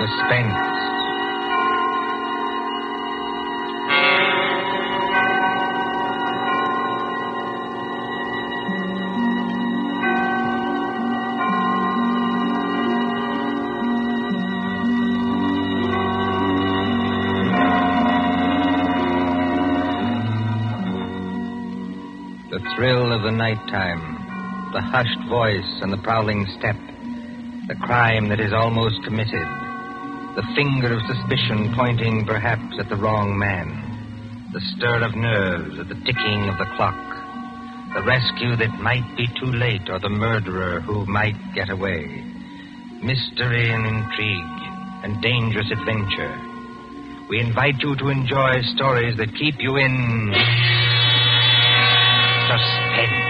Suspense. The thrill of the nighttime, the hushed voice and the prowling step, the crime that is almost committed, the finger of suspicion pointing perhaps at the wrong man, the stir of nerves at the ticking of the clock, the rescue that might be too late or the murderer who might get away, mystery and intrigue and dangerous adventure. We invite you to enjoy stories that keep you in suspense.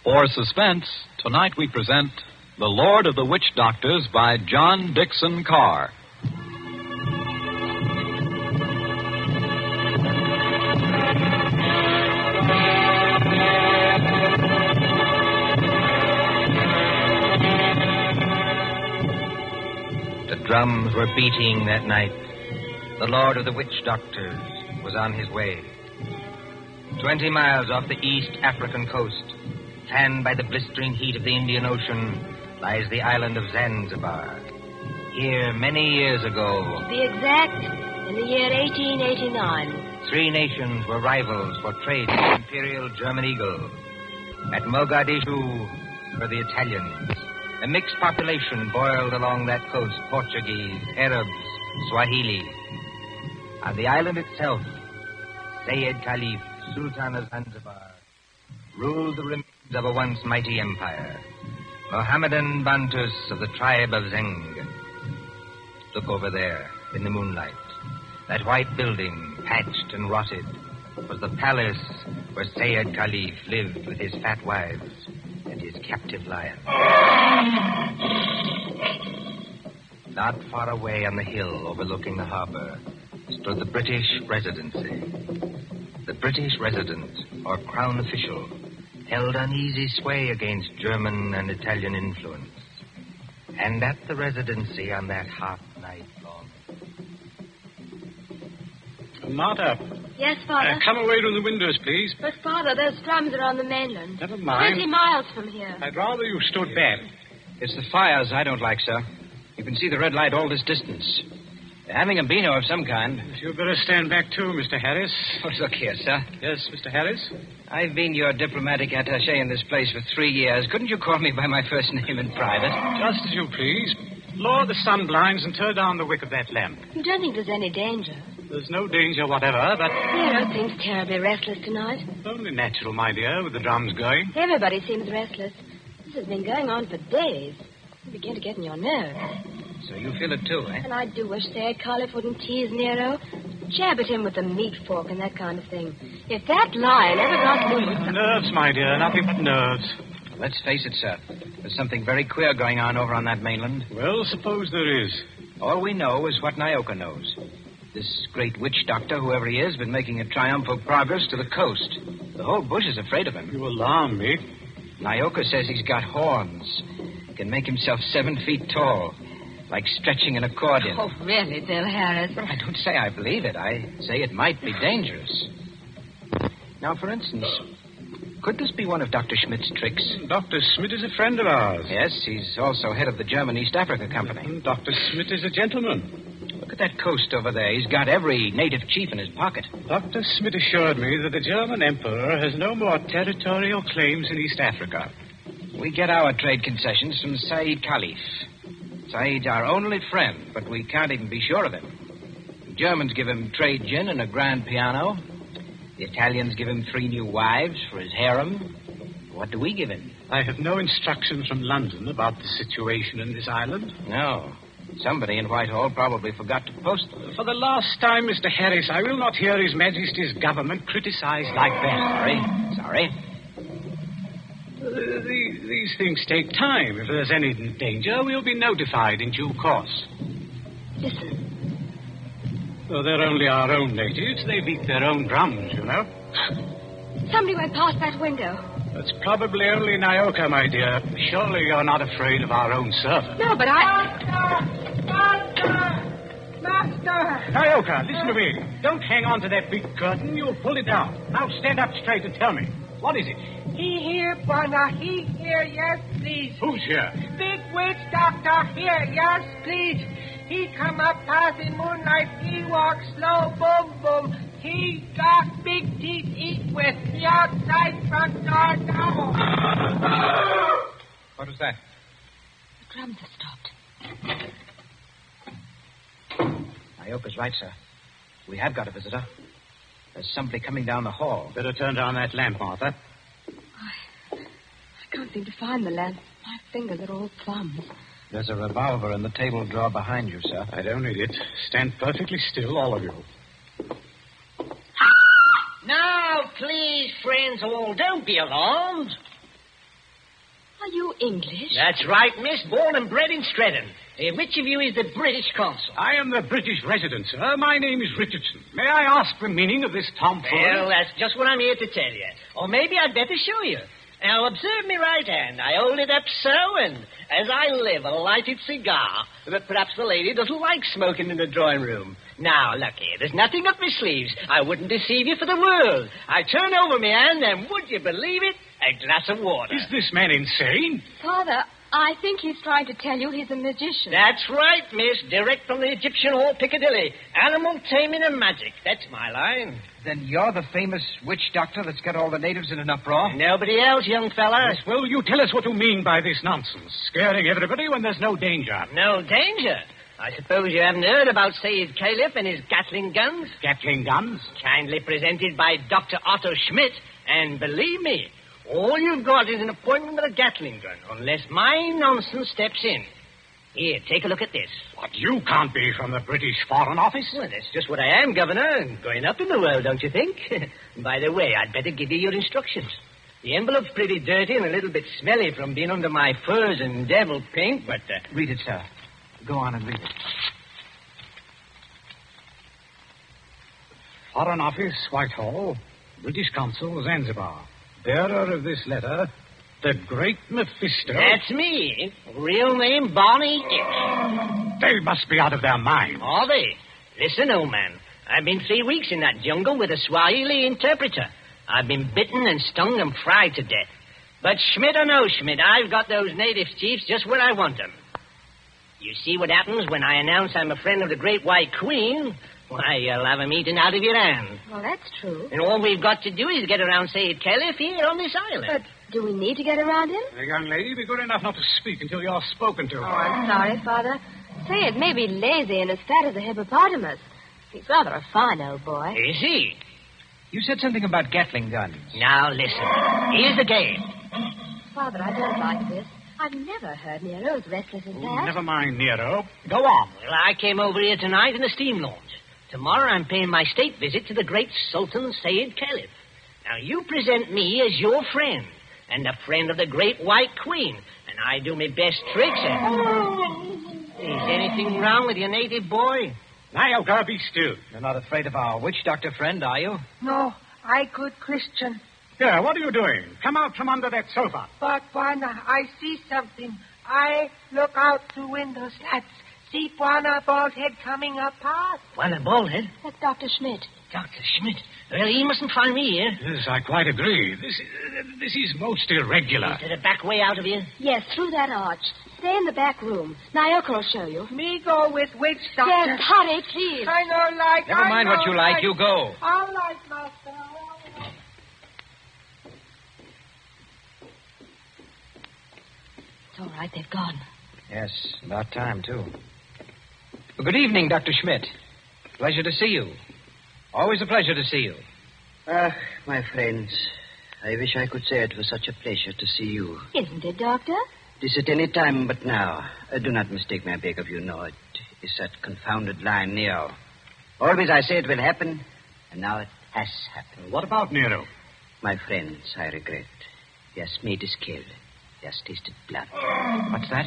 For Suspense, tonight we present The Lord of the Witch Doctors by John Dixon Carr. The drums were beating that night. The Lord of the Witch Doctors was on his way. 20 miles off the East African coast, fanned by the blistering heat of the Indian Ocean, lies the island of Zanzibar. Here, many years ago... To be exact, in the year 1889. 3 nations were rivals for trade with the Imperial German Eagle. At Mogadishu were the Italians. A mixed population boiled along that coast, Portuguese, Arabs, Swahili. On the island itself, Sayyid Khalif, Sultan of Zanzibar, ruled the remains of a once mighty empire. Mohammedan Bantus of the tribe of Zeng. Look over there, in the moonlight. That white building, patched and rotted, was the palace where Sayyid Khalif lived with his fat wives and his captive lion. Not far away on the hill overlooking the harbor stood the British Residency. The British resident, or crown official, held uneasy sway against German and Italian influence. And at the Residency on that hot night long... Martha. Yes, Father? Come away from the windows, please. But, Father, those drums are on the mainland. Never mind. 20 miles from here. I'd rather you stood back. It's the fires I don't like, sir. You can see the red light all this distance. They're having a beano of some kind. You'd better stand back, too, Mr. Harris. Oh, look here, sir. Yes, Mr. Harris? I've been your diplomatic attaché in this place for 3 years. Couldn't you call me by my first name in private? Just as you please. Lower the sun blinds and turn down the wick of that lamp. You don't think there's any danger? There's no danger whatever, but... Nero seems terribly restless tonight. Only natural, my dear, with the drums going. Everybody seems restless. This has been going on for days. You begin to get in your nerves. So you feel it too, eh? And I do wish Sayyid Khalif wouldn't tease Nero. Jab at him with the meat fork and that kind of thing. If that lion ever got loose... Nerves, my dear, nothing but nerves. Let's face it, sir. There's something very queer going on over on that mainland. Well, suppose there is. All we know is what Nyoka knows. This great witch doctor, whoever he is, been making a triumphal progress to the coast. The whole bush is afraid of him. You alarm me. Nyoka says he's got horns. He can make himself 7 feet tall, like stretching an accordion. Oh, really, Bill Harris? Well, I don't say I believe it. I say it might be dangerous. Now, for instance, could this be one of Dr. Schmidt's tricks? Dr. Schmidt is a friend of ours. Yes, he's also head of the German East Africa Company. Dr. Schmidt is a gentleman. Look at that coast over there. He's got every native chief in his pocket. Dr. Schmidt assured me that the German emperor has no more territorial claims in East Africa. We get our trade concessions from Sayyid Khalif. Sayyid's our only friend, but we can't even be sure of him. The Germans give him trade gin and a grand piano. The Italians give him 3 new wives for his harem. What do we give him? I have no instructions from London about the situation in this island. No. Somebody in Whitehall probably forgot to post them. For the last time, Mr. Harris, I will not hear His Majesty's government criticized like that. Sorry. These things take time. If there's any danger, we'll be notified in due course. Listen. Though they're only our own natives, they beat their own drums, you know. Somebody went past that window. That's probably only Nyoka, my dear. Surely you're not afraid of our own servant. No, but Master! Nyoka, listen to me. Don't hang on to that big curtain. You'll pull it down. Now stand up straight and tell me. What is it? He here, Bwana. He here, yes, please. Who's here? Big witch doctor here, yes, please. He come up past the moonlight. He walk slow, boom, boom. He got big teeth eat with the outside front door now. What was that? the drums have stopped. Nyoka's right, sir. We have got a visitor. There's somebody coming down the hall. Better turn down that lamp, Martha. I can't seem to find the lamp. My fingers are all thumbs. There's a revolver in the table drawer behind you, sir. I don't need it. Stand perfectly still, all of you. Now, please, friends all, don't be alarmed. Are you English? That's right, miss. Born and bred in Stretton. Which of you is the British consul? I am the British resident, sir. My name is Richardson. May I ask the meaning of this tomfoolery? Well, that's just what I'm here to tell you. Or maybe I'd better show you. Now, observe me right hand. I hold it up so, and as I live, a lighted cigar. But perhaps the lady doesn't like smoking in the drawing room. Now, look here. There's nothing up my sleeves. I wouldn't deceive you for the world. I turn over my hand, and would you believe it? A glass of water. Is this man insane? Father, I think he's trying to tell you he's a magician. That's right, miss. Direct from the Egyptian Hall, Piccadilly. Animal taming and magic. That's my line. Then you're the famous witch doctor that's got all the natives in an uproar? Nobody else, young fella. Yes, well, you tell us what you mean by this nonsense. Scaring everybody when there's no danger. No danger. I suppose you haven't heard about Sayyid Caliph and his Gatling guns? Gatling guns? Kindly presented by Dr. Otto Schmidt. And believe me, all you've got is an appointment with a Gatling gun, unless my nonsense steps in. Here, take a look at this. What, you can't be from the British Foreign Office? Well, that's just what I am, Governor, and going up in the world, don't you think? By the way, I'd better give you your instructions. The envelope's pretty dirty and a little bit smelly from being under my furs and devil paint, but... Read it, sir. Go on and read it. Foreign Office, Whitehall. British Consul, Zanzibar. Bearer of this letter, the Great Mephisto. That's me. Real name, Barney Dick. They must be out of their minds. Are they? Listen, old man. I've been 3 weeks in that jungle with a Swahili interpreter. I've been bitten and stung and fried to death. But Schmidt or no Schmidt, I've got those native chiefs just where I want them. You see what happens when I announce I'm a friend of the Great White Queen? Why, you'll have 'em eaten out of your hand. Well, that's true. And all we've got to do is get around Sayyid Caliph here on this island. But do we need to get around him? Young lady, be good enough not to speak until you're spoken to. Oh, I'm sorry, Father. Say it may be lazy and as fat as a hippopotamus. He's rather a fine old boy. Is he? You said something about Gatling guns. Now, listen. Here's the game. Father, I don't like this. I've never heard Nero as restless as that. Never mind, Nero. Go on. Well, I came over here tonight in a steam launch. Tomorrow I'm paying my state visit to the great Sultan Sayyid Caliph. Now, you present me as your friend and a friend of the Great White Queen, and I do my best tricks. Is anything wrong with your native boy? Nyoka, be still. You're not afraid of our witch doctor friend, are you? No, I good Christian. Here, what are you doing? Come out from under that sofa. But, Bwana, I see something. I look out through window slats. See Bwana bald head coming up past. Well, a baldhead. That's Dr. Schmidt. Dr. Schmidt. Well, he mustn't find me here. Yes, I quite agree. This is most irregular. Is there a back way out of here? Yes, through that arch. Stay in the back room. Nyoka will show you. Me go with witch doctor. Yes, hurry, please. I know like. Never mind what you like. You go. All right, master. It's all right, they've gone. Yes, about time, too. Well, good evening, Dr. Schmidt. Pleasure to see you. Always a pleasure to see you. Ah, my friends, I wish I could say it was such a pleasure to see you. Isn't it, Doctor? This at any time but now. Do not mistake me, I beg of you. No, it is that confounded line, Neo. Always I say it will happen, and now it has happened. What about Nero? My friends, I regret. Yes, meat is killed. Yes, tasted blood. What's that?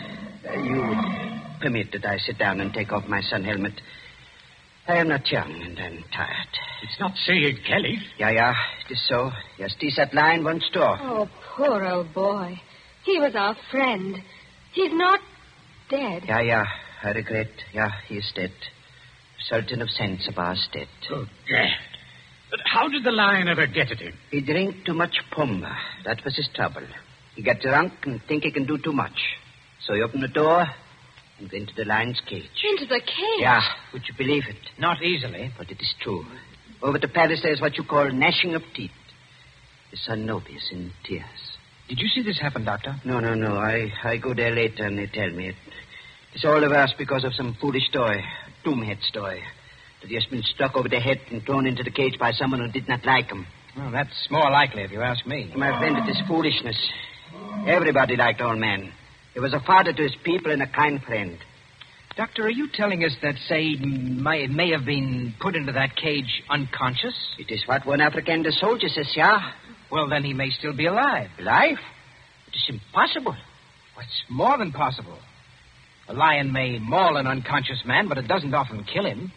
You would permit that I sit down and take off my sun helmet. I am not young, and I'm tired. It's not Sayed Caliph. Yeah, it is so. Just is that lion once door. Oh, poor old boy. He was our friend. He's not dead. Yeah, I regret. Yeah, he is dead. Sultan of Zanzibar is dead. Oh, Dad. But how did the lion ever get at him? He drank too much pumba. That was his trouble. He got drunk and think he can do too much. So he opened the door and went to the lion's cage. Into the cage? Yeah, would you believe it? Not easily. But it is true. Over the palace there's what you call gnashing of teeth. His son Nobi is in tears. Did you see this happen, Doctor? No. I go there later and they tell me it. It's all of us because of some foolish story, a doomhead story, that he has been struck over the head and thrown into the cage by someone who did not like him. Well, that's more likely if you ask me. My friend, it is foolishness. Everybody liked old man. He was a father to his people and a kind friend. Doctor, are you telling us that Said may have been put into that cage unconscious? It is what one African soldier says, yeah. Well, then he may still be alive. Alive? It is impossible. What's more than possible? A lion may maul an unconscious man, but it doesn't often kill him.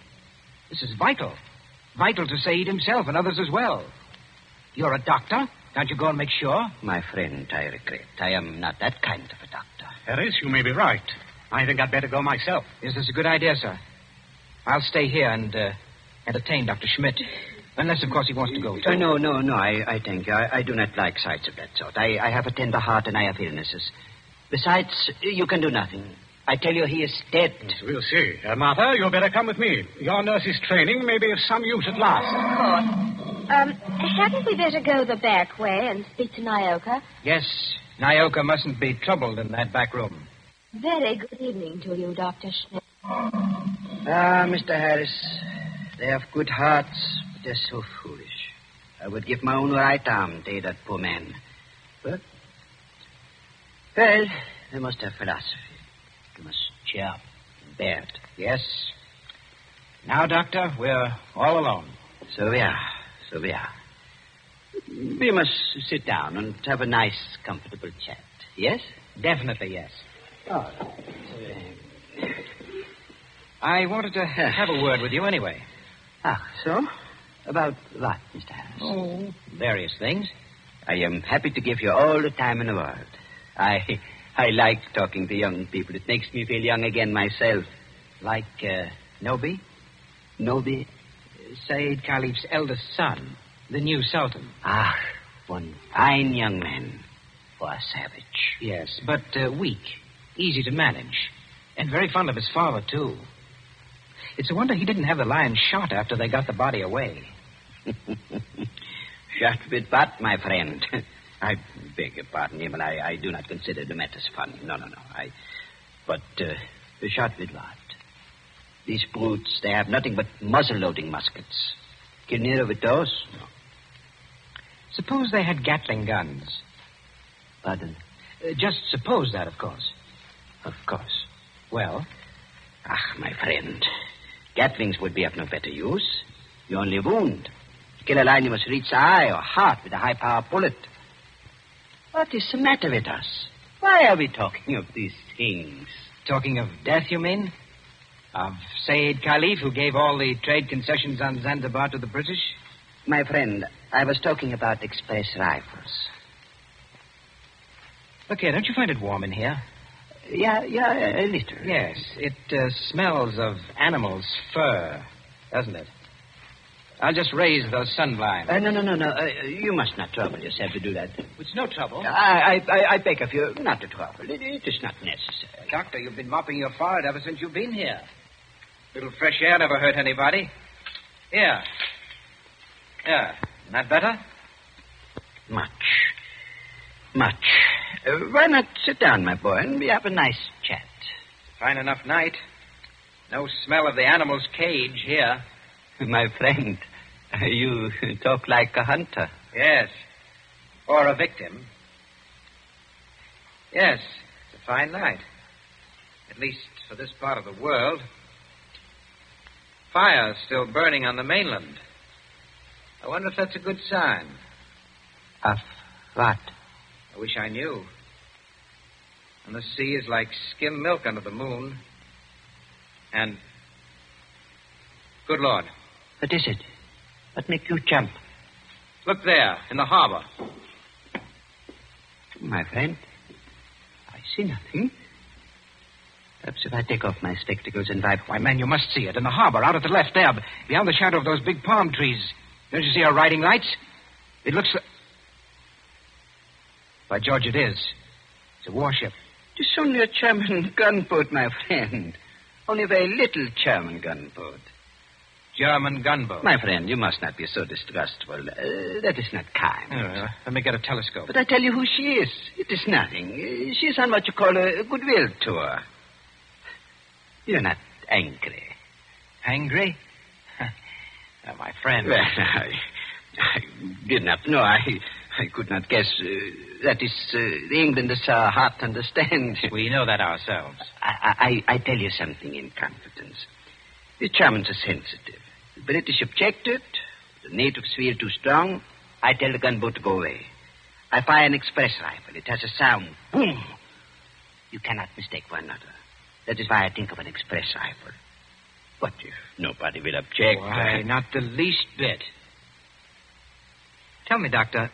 This is vital. Vital to Said himself and others as well. You're a doctor. Can't you go and make sure? My friend, I regret. I am not that kind of a doctor. Harris, you may be right. I think I'd better go myself. Is this a good idea, sir? I'll stay here and entertain Dr. Schmidt. Unless, of course, he wants to go, too. No. I thank you. I do not like sights of that sort. I have a tender heart and I have illnesses. Besides, you can do nothing. I tell you, he is dead. Yes, we'll see. Martha, you'd better come with me. Your nurse's training may be of some use at last. Of course. Hadn't we better go the back way and speak to Nyoka? Yes, Nyoka mustn't be troubled in that back room. Very good evening to you, Dr. Schmidt. Mr. Harris, they have good hearts, but they're so foolish. I would give my own right arm to aid that poor man. But, well, they must have philosophy. They must cheer up and bear it. Yes. Now, Doctor, we're all alone. So we are. We must sit down and have a nice, comfortable chat. Yes? Definitely, yes. Oh. I wanted to have a word with you anyway. So? About what, Mr. Harris? Oh, various things. I am happy to give you all the time in the world. I like talking to young people. It makes me feel young again myself. Like Nobi? Nobi? Said Caliph's eldest son, the new Sultan. One fine young man for a savage. Yes, but weak, easy to manage, and very fond of his father, too. It's a wonder he didn't have the lion shot after they got the body away. Shot with what, my friend? I beg your pardon, Emil. I do not consider the matters funny. No. But shot with what? These brutes, they have nothing but muzzle-loading muskets. Get nearer with those? No. Suppose they had Gatling guns. Pardon? Just suppose that, of course. Of course. Well? My friend, Gatlings would be of no better use. You only wound. To kill a lion, you must reach the eye or heart with a high-power bullet. What is the matter with us? Why are we talking of these things? Talking of death, you mean? Of Said Caliph, who gave all the trade concessions on Zanzibar to the British? My friend, I was talking about express rifles. Look here, don't you find it warm in here? Yeah, a little. Yes, it smells of animal's fur, doesn't it? I'll just raise those sun blinds. No. You must not trouble yourself to do that. It's no trouble. I beg of you not to trouble. It is not necessary. Doctor, you've been mopping your forehead ever since you've been here. A little fresh air never hurt anybody. Here. Not better? Much. Why not sit down, my boy, and we have a nice chat? Fine enough night. No smell of the animal's cage here. My friend, you talk like a hunter. Yes. Or a victim. Yes, it's a fine night. At least for this part of the world. Fire's still burning on the mainland. I wonder if that's a good sign. Of what? I wish I knew. And the sea is like skim milk under the moon. And Good Lord. What is it? What make you jump? Look there, in the harbor. My friend, I see nothing. Perhaps if I take off my spectacles and wipe... Why, man, you must see it. In the harbor, out at the left there, beyond the shadow of those big palm trees. Don't you see our riding lights? It looks... By George, it is. It's a warship. It's only a German gunboat, my friend. Only a very little German gunboat. German gunboat. My friend, you must not be so distrustful. That is not kind. Let me get a telescope. But I tell you who she is. It is nothing. She is on what you call a goodwill tour. You're not angry. Angry? My friend. Well, I did not know. I could not guess. That is, the Englanders are hard to understand. We know that ourselves. I tell you something in confidence. The Germans are sensitive. The British objected. The natives feel too strong. I tell the gunboat to go away. I fire an express rifle. It has a sound. Boom! You cannot mistake one another. That is why I think of an express rifle. But if nobody will object... Why, not the least bit. Tell me, Doctor,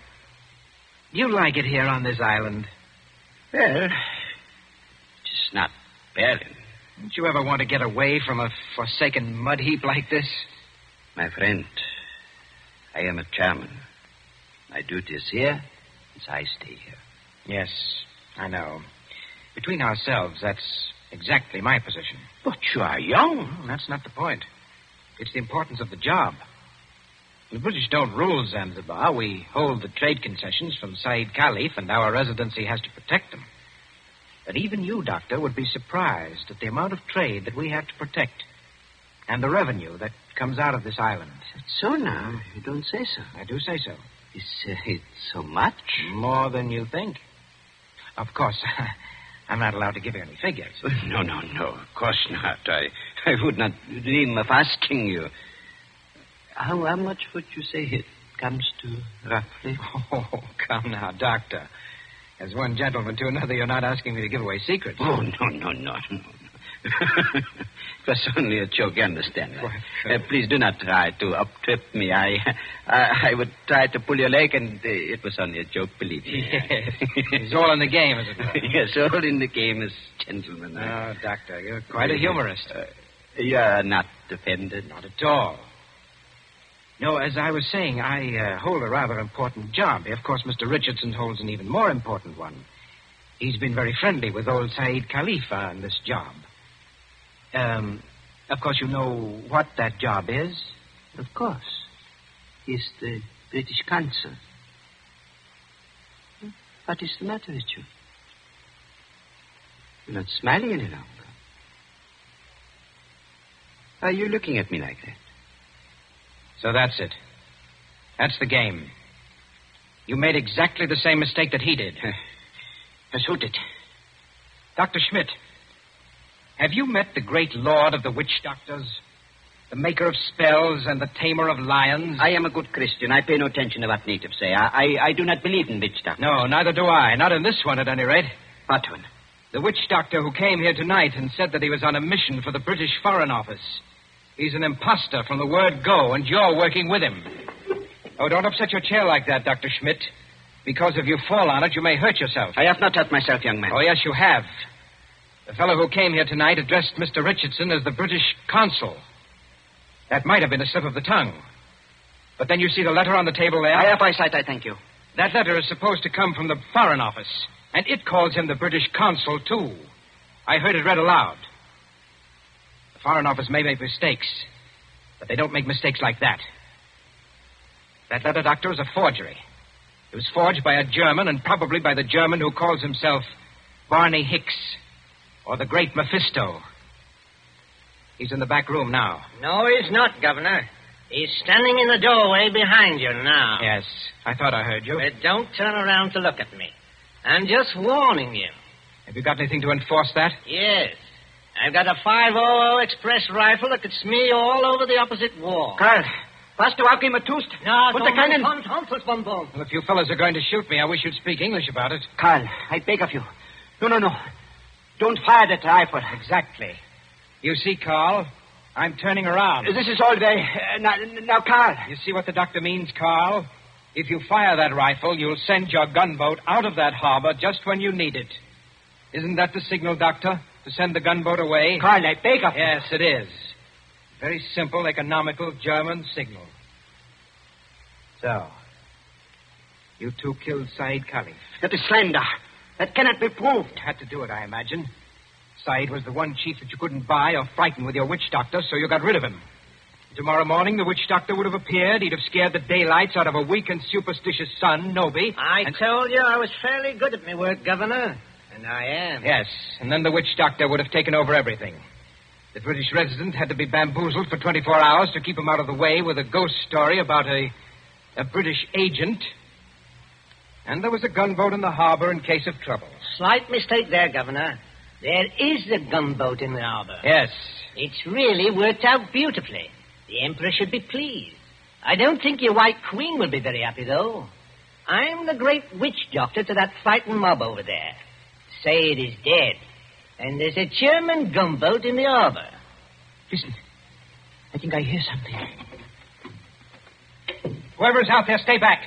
do you like it here on this island? Well, just not Berlin. Don't you ever want to get away from a forsaken mud heap like this? My friend, I am a German. My duty is here, so I stay here. Yes, I know. Between ourselves, that's exactly my position. But you are young. Well, that's not the point. It's the importance of the job. The British don't rule Zanzibar. We hold the trade concessions from Said Khalif, and our residency has to protect them. But even you, Doctor, would be surprised at the amount of trade that we have to protect and the revenue that comes out of this island. That's so now. You don't say so. I do say so. It's so much? More than you think. Of course, I'm not allowed to give you any figures. No. Of course not. I would not dream of asking you. How much would you say it comes to, roughly? Oh, come now, Doctor. As one gentleman to another, you're not asking me to give away secrets. Oh, no. It was only a joke, you understand. Please do not try to up-trip me. I would try to pull your leg, and it was only a joke, believe me. Yes. It's all in the game, is it not? Yes, all in the game as gentlemen. Oh, Doctor, you're quite a humorist. You are not offended? Not at all. No, as I was saying, I hold a rather important job. Of course, Mr. Richardson holds an even more important one. He's been very friendly with old Said Khalifa on this job. Of course, you know what that job is? Of course. He's the British consul. What is the matter with you? You're not smiling any longer. Why are you looking at me like that? So that's it. That's the game. You made exactly the same mistake that he did. Who did? Dr. Schmidt, have you met the great lord of the witch doctors? The maker of spells and the tamer of lions? I am a good Christian. I pay no attention to what natives say. I do not believe in witch doctors. No, neither do I. Not in this one, at any rate. What one? The witch doctor who came here tonight and said that he was on a mission for the British Foreign Office. He's an imposter from the word go, and you're working with him. Oh, don't upset your chair like that, Dr. Schmidt. Because if you fall on it, you may hurt yourself. I have not hurt myself, young man. Oh, yes, you have. The fellow who came here tonight addressed Mr. Richardson as the British consul. That might have been a slip of the tongue. But then you see the letter on the table there? I have eyesight, I thank you. That letter is supposed to come from the Foreign Office, and it calls him the British consul, too. I heard it read aloud. The Foreign Office may make mistakes, but they don't make mistakes like that. That letter, Doctor, is a forgery. It was forged by a German, and probably by the German who calls himself Barney Hicks, or the Great Mephisto. He's in the back room now. No, he's not, Governor. He's standing in the doorway behind you now. Yes, I thought I heard you. But don't turn around to look at me. I'm just warning you. Have you got anything to enforce that? Yes. I've got a 500 express rifle that could smear you all over the opposite wall. Karl, was du auch immer tust? No, Und der keinen... Bonbon. Well, if you fellas are going to shoot me, I wish you'd speak English about it. Karl, I beg of you. No. Don't fire that rifle. Exactly. You see, Carl, I'm turning around. This is all day. Now, Carl. You see what the doctor means, Carl? If you fire that rifle, you'll send your gunboat out of that harbor just when you need it. Isn't that the signal, Doctor? To send the gunboat away? Carl, I beg of you. Yes, it is. Very simple, economical German signal. So, you two killed Said Khalif. That is slander. That cannot be proved. You had to do it, I imagine. Said was the one chief that you couldn't buy or frighten with your witch doctor, so you got rid of him. Tomorrow morning, the witch doctor would have appeared. He'd have scared the daylights out of a weak and superstitious son, Noby. I told you I was fairly good at my work, Governor. And I am. Yes, and then the witch doctor would have taken over everything. The British resident had to be bamboozled for 24 hours to keep him out of the way with a ghost story about a British agent. And there was a gunboat in the harbor in case of trouble. Slight mistake there, Governor. There is a gunboat in the harbor. Yes. It's really worked out beautifully. The Emperor should be pleased. I don't think your White Queen will be very happy, though. I'm the great witch doctor to that fighting mob over there. Said is dead. And there's a German gunboat in the harbor. Listen. I think I hear something. Whoever's out there, stay back.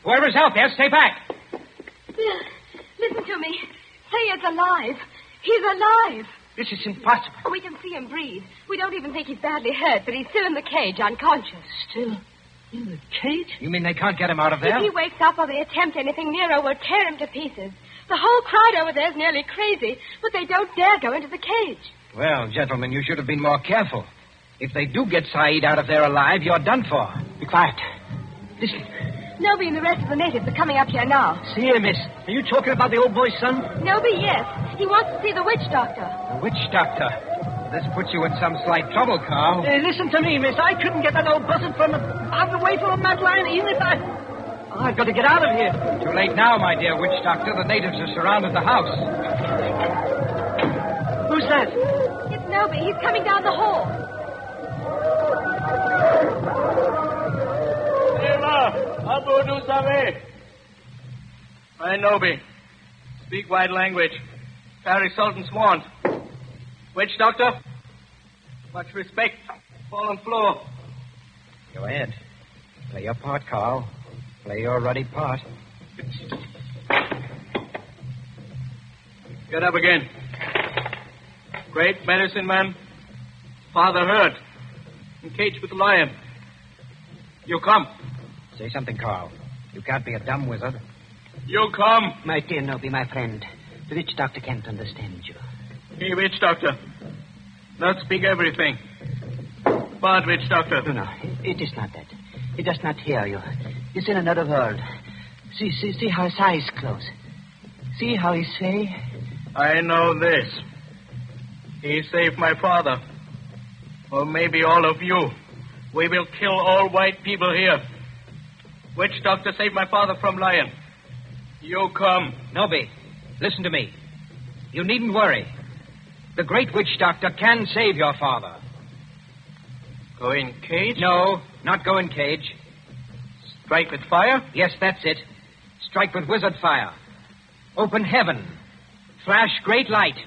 Whoever's out there, stay back. Listen to me. Sayed's alive. He's alive. This is impossible. We can see him breathe. We don't even think he's badly hurt, but he's still in the cage, unconscious. Still in the cage? You mean they can't get him out of there? If he wakes up or they attempt anything, Nero will tear him to pieces. The whole crowd over there is nearly crazy, but they don't dare go into the cage. Well, gentlemen, you should have been more careful. If they do get Said out of there alive, you're done for. Be quiet. Listen. Noby and the rest of the natives are coming up here now. See here, miss. Are you talking about the old boy's son? Noby, yes. He wants to see the witch doctor. The witch doctor? This puts you in some slight trouble, Carl. Listen to me, miss. I couldn't get that old buzzard out of the way from a mad lion, even if I've got to get out of here. Too late now, my dear witch doctor. The natives have surrounded the house. Who's that? It's Noby. He's coming down the hall. Abu du Save. I Noby. Speak wide language. Carry Sultan's wand. Witch doctor? Much respect. Fallen floor. Go ahead. Play your part, Carl. Play your ruddy part. Get up again. Great medicine man. Father hurt. Encaged with the lion. You come. Say something, Carl. You can't be a dumb wizard. You come. My dear Noby, my friend. The witch doctor can't understand you. Hey, witch doctor. Not speak everything. Bad witch doctor. No, it is not that. He does not hear you. He's in another world. See how his eyes close. See how he say? I know this. He saved my father. Or maybe all of you. We will kill all white people here. Witch doctor saved my father from lion. You come. Noby, listen to me. You needn't worry. The great witch doctor can save your father. Go in cage? No, not go in cage. Strike with fire? Yes, that's it. Strike with wizard fire. Open heaven. Flash great light.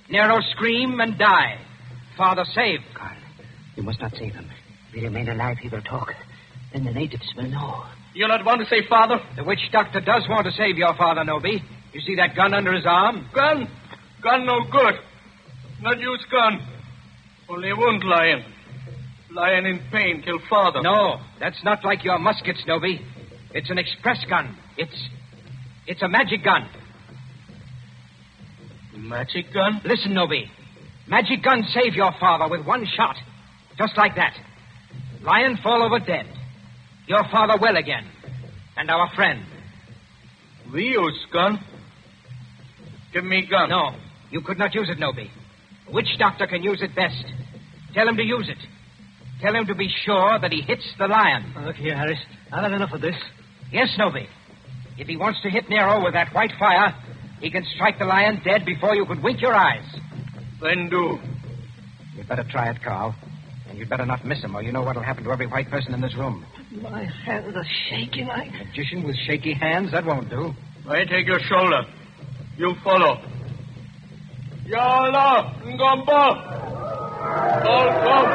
Nero scream and die. Father saved. Carl, you must not save him. If he remain alive, he will talk. Then the natives will know. You not want to save father? The witch doctor does want to save your father, Noby. You see that gun under his arm? Gun? Gun no good. Not use gun. Only wound lion. Lion in pain kill father. No, that's not like your muskets, Noby. It's an express gun. It's a magic gun. Magic gun? Listen, Noby. Magic gun save your father with one shot. Just like that. Lion fall over dead. Your father well again. And our friend. We use gun. Give me gun. No, you could not use it, Noby. The witch doctor can use it best. Tell him to use it. Tell him to be sure that he hits the lion. Look here, Harris. I've had enough of this. Yes, Noby. If he wants to hit Nero with that white fire, he can strike the lion dead before you could wink your eyes. Then do. You'd better try it, Carl. And you'd better not miss him, or you know what'll happen to every white person in this room. My hands are shaking. Magician with shaky hands, that won't do. I take your shoulder. You follow. Yalla, Ngombo. All come.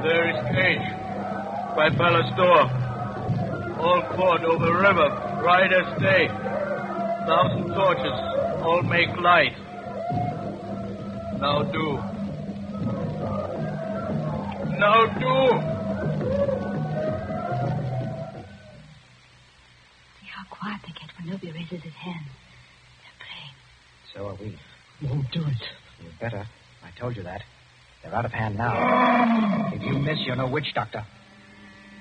There is cage by palace door. All court over river, bright as day. 1,000 torches, all make light. Now do. Now do. See how quiet they get when nobody raises his hand. They're praying. So are we. Won't do it. You better. I told you that. They're out of hand now. If you miss, you're no witch doctor.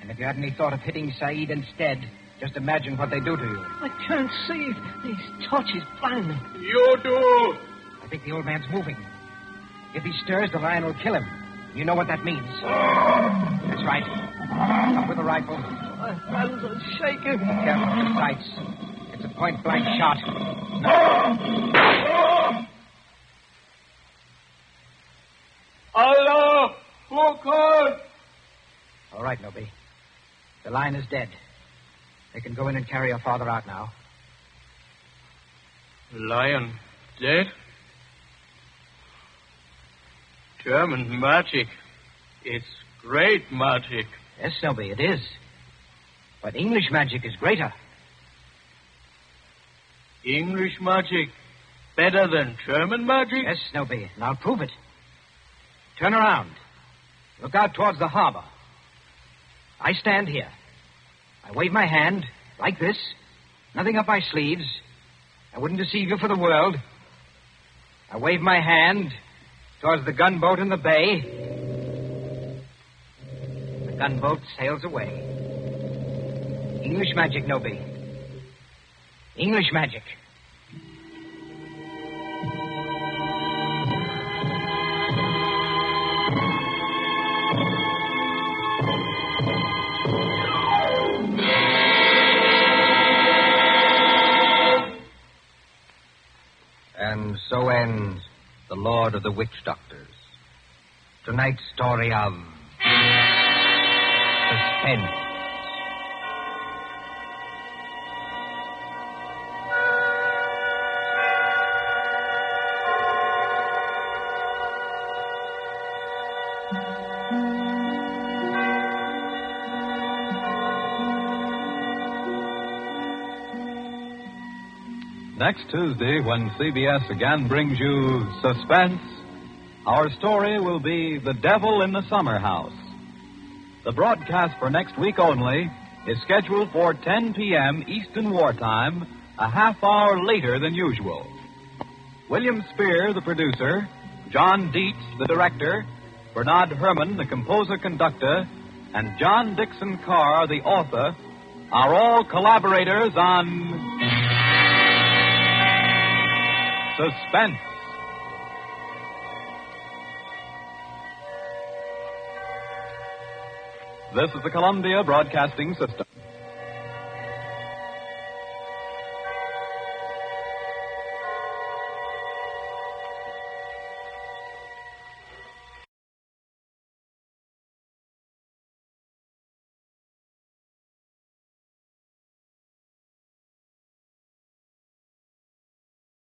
And if you had any thought of hitting Saeed instead, just imagine what they do to you. I can't see. These torches blind me. You do. I think the old man's moving. If he stirs, the lion will kill him. You know what that means. That's right. Up with the rifle. My hands are shaking. Careful with the sights. It's a point-blank shot. Allah, Furkan. All right, Nobi. The lion is dead. They can go in and carry your father out now. Lion dead? German magic. It's great magic. Yes, Nobi, it is. But English magic is greater. English magic better than German magic? Yes, Nobi, and I'll prove it. Turn around. Look out towards the harbor. I stand here. I wave my hand, like this. Nothing up my sleeves. I wouldn't deceive you for the world. I wave my hand towards the gunboat in the bay. The gunboat sails away. English magic, Nobi. English magic. And so ends The Lord of the Witch Doctors. Tonight's story of Suspense. Next Tuesday, when CBS again brings you Suspense, our story will be The Devil in the Summer House. The broadcast for next week only is scheduled for 10 p.m. Eastern Wartime, a half hour later than usual. William Spear, the producer, John Dietz, the director, Bernard Herrmann, the composer-conductor, and John Dixon Carr, the author, are all collaborators on Suspense. This is the Columbia Broadcasting System.